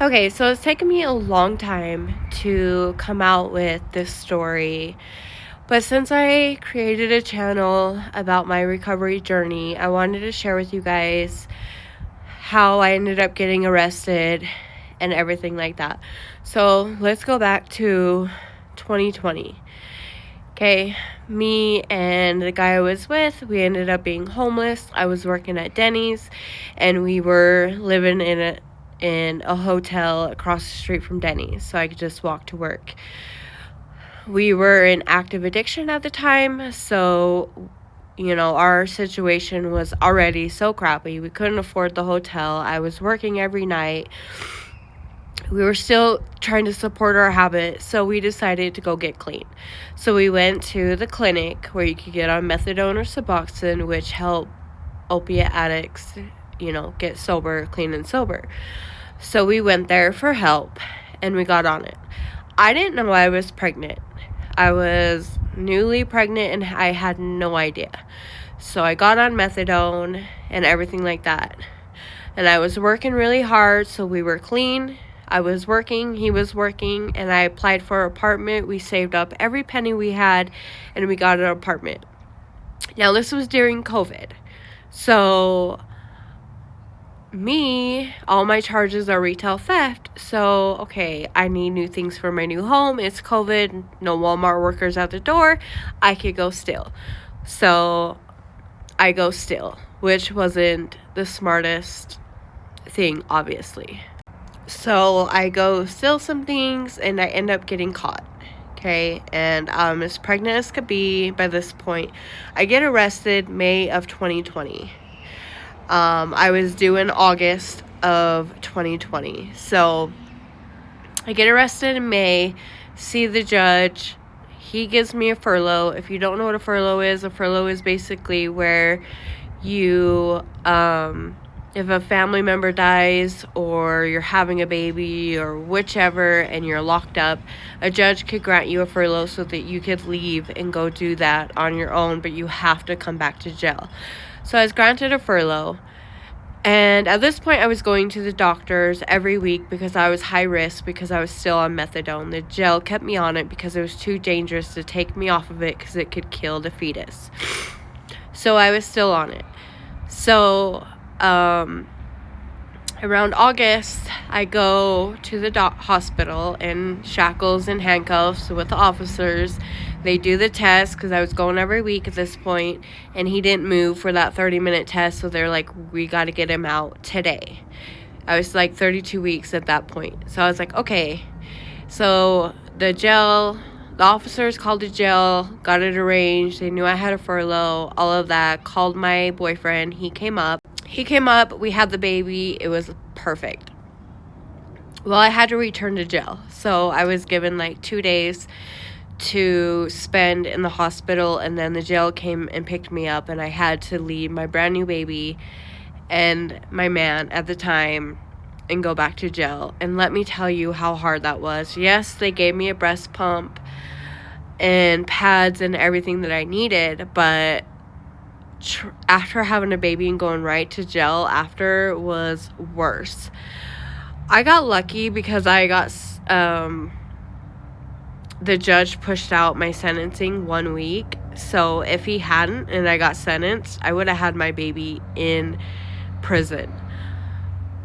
Okay, so it's taken me a long time to come out with this story, but since I created a channel about my recovery journey, I wanted to share with you guys how I ended up getting arrested and everything like that. So let's go back to 2020. Okay, me and the guy I was with, we ended up being homeless. I was working at Denny's, and we were living in a hotel across the street from Denny's, so I could just walk to work. We were in active addiction at the time, so our situation was already so crappy. We couldn't afford the hotel. I was working every night. We were still trying to support our habit, so we decided to go get clean. So we went to the clinic where you could get on methadone or Suboxone, which help opiate addicts, get sober, clean and sober. So we went there for help, and we got on it. I didn't know I was pregnant. I was newly pregnant, and I had no idea. So I got on methadone and everything like that. And I was working really hard, so we were clean. I was working, he was working, and I applied for an apartment. We saved up every penny we had, and we got an apartment. Now, this was during COVID. So, all my charges are retail theft. So, okay, I need new things for my new home. It's COVID, no Walmart workers at the door. I could go steal. So, I go steal, which wasn't the smartest thing, obviously. So I go steal some things, and I end up getting caught. Okay, and I'm as pregnant as could be by this point. I get arrested May of 2020. I was due in August of 2020. So I get arrested in May, see the judge. He gives me a furlough. If you don't know what a furlough is basically where you if a family member dies or you're having a baby or whichever and you're locked up, a judge could grant you a furlough so that you could leave and go do that on your own, but you have to come back to jail. So I was granted a furlough. And at this point, I was going to the doctors every week because I was high risk because I was still on methadone. The jail kept me on it because it was too dangerous to take me off of it because it could kill the fetus. So I was still on it. So around August, I go to the hospital in shackles and handcuffs with the officers. They do the test because I was going every week at this point, and he didn't move for that 30-minute test, so they're like, we got to get him out today. I was like 32 weeks at that point. So I was like, okay. So the officers called the jail, got it arranged. They knew I had a furlough, all of that. Called my boyfriend. He came up, we had the baby. It was perfect. Well, I had to return to jail. So I was given like 2 days to spend in the hospital, and then the jail came and picked me up, and I had to leave my brand new baby and my man at the time and go back to jail. And let me tell you how hard that was. Yes, they gave me a breast pump and pads and everything that I needed, but after having a baby and going right to jail after was worse. I got lucky because the judge pushed out my sentencing 1 week. So if he hadn't and I got sentenced, I would have had my baby in prison.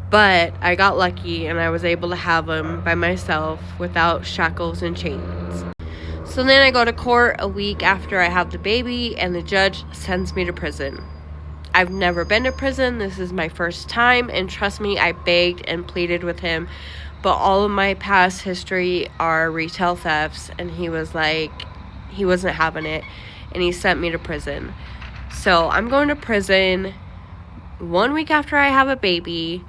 But I got lucky and I was able to have him by myself without shackles and chains. So then I go to court a week after I have the baby, and the judge sends me to prison. I've never been to prison. This is my first time, and trust me, I begged and pleaded with him. But all of my past history are retail thefts, and he was like, he wasn't having it, and he sent me to prison. So I'm going to prison 1 week after I have a baby,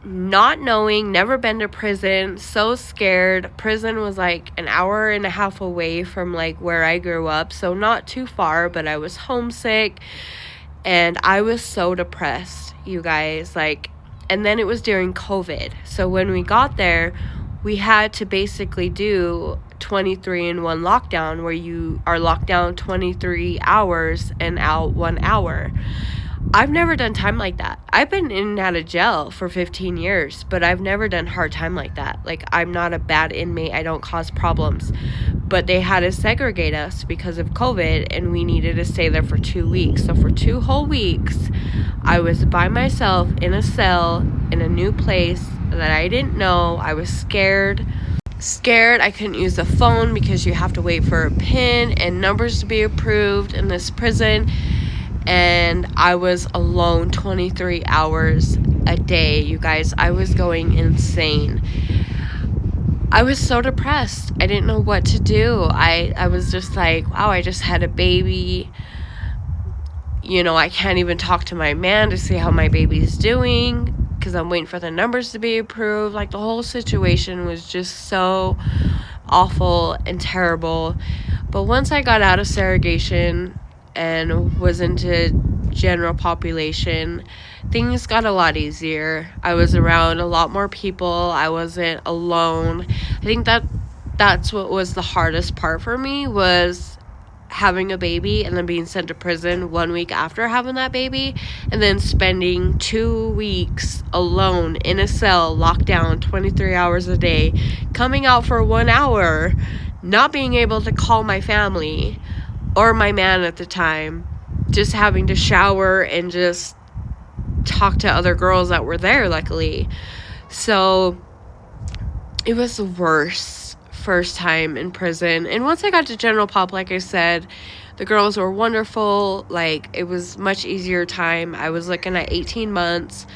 not knowing, never been to prison, so scared. Prison was like an hour and a half away from like where I grew up, so not too far, but I was homesick, and I was so depressed, you guys, and then it was during COVID. So when we got there, we had to basically do 23-in-1 lockdown, where you are locked down 23 hours and out 1 hour. I've never done time like that. I've been in and out of jail for 15 years, but I've never done hard time like that. Like, I'm not a bad inmate. I don't cause problems. But they had to segregate us because of COVID, and we needed to stay there for 2 weeks. So for 2 whole weeks, I was by myself in a cell in a new place that I didn't know. I was scared. I couldn't use the phone because you have to wait for a PIN and numbers to be approved in this prison. And I was alone 23 hours a day, you guys. I was going insane. I was so depressed. I didn't know what to do. I was just like, wow, I just had a baby. You know, I can't even talk to my man to see how my baby's doing because I'm waiting for the numbers to be approved. Like, the whole situation was just so awful and terrible. But once I got out of segregation and was into general population, things got a lot easier. I was around a lot more people. I wasn't alone. I think that's what was the hardest part for me, was having a baby and then being sent to prison 1 week after having that baby, and then spending 2 weeks alone in a cell, locked down 23 hours a day, coming out for 1 hour, not being able to call my family or my man at the time, just having to shower and just talk to other girls that were there, luckily. So it was the worst first time in prison. And once I got to general pop, like I said, the girls were wonderful. Like, it was much easier time. I was looking at 18 months,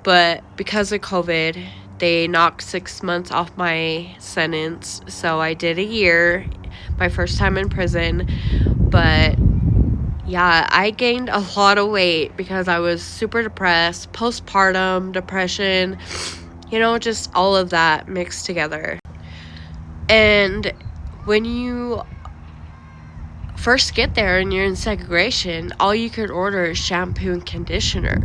but because of COVID, they knocked 6 months off my sentence. So I did a year, my first time in prison. But yeah, I gained a lot of weight because I was super depressed, postpartum depression, you know, just all of that mixed together. And when you first get there and you're in segregation, all you could order is shampoo and conditioner.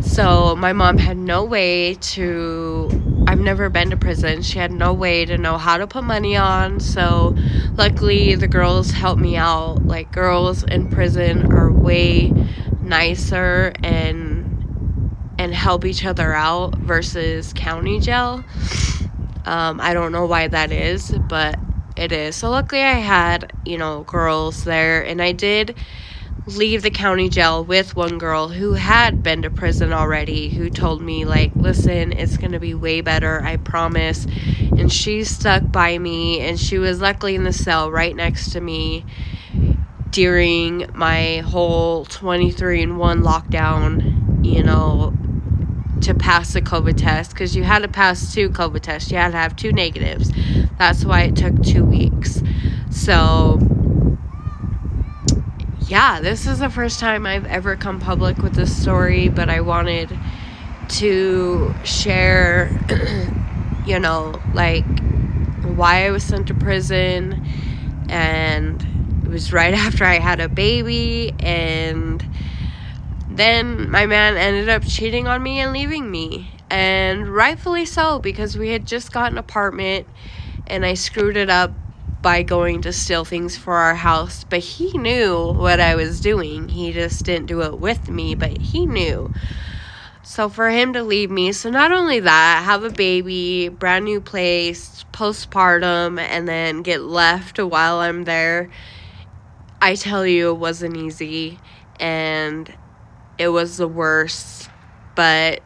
So my mom had no way to, I've never been to prison. She had no way to know how to put money on. So luckily the girls helped me out. Like, girls in prison are way nicer and help each other out versus county jail. I don't know why that is, but it is. So luckily I had, you know, girls there, and I did leave the county jail with one girl who had been to prison already, who told me, like, listen, it's going to be way better, I promise. And she stuck by me, and she was luckily in the cell right next to me during my whole 23-in-1 lockdown, you know, to pass the COVID test, because you had to pass 2 COVID tests. You had to have 2 negatives. That's why it took 2 weeks. So yeah, this is the first time I've ever come public with this story, but I wanted to share, you know, like, why I was sent to prison. And it was right after I had a baby, and then my man ended up cheating on me and leaving me. And rightfully so, because we had just got an apartment and I screwed it up by going to steal things for our house. But he knew what I was doing. He just didn't do it with me, but he knew. So for him to leave me, so not only that, have a baby, brand new place, postpartum, and then get left while I'm there, I tell you, it wasn't easy. And it was the worst. But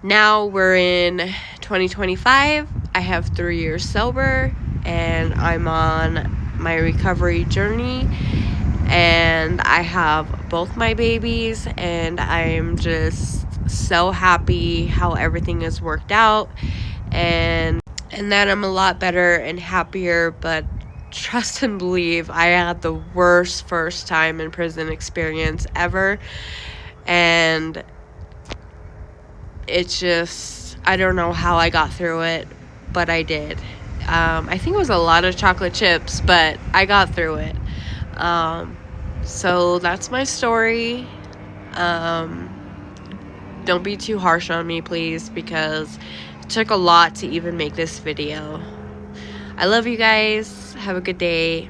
now we're in 2025. I have 3 years sober, and I'm on my recovery journey. And I have both my babies, and I'm just so happy how everything has worked out, and that I'm a lot better and happier. But trust and believe, I had the worst first time in prison experience ever, and it's just, I don't know how I got through it, but I did. I think it was a lot of chocolate chips, but I got through it. So that's my story. Don't be too harsh on me, please, because it took a lot to even make this video. I love you guys. Have a good day.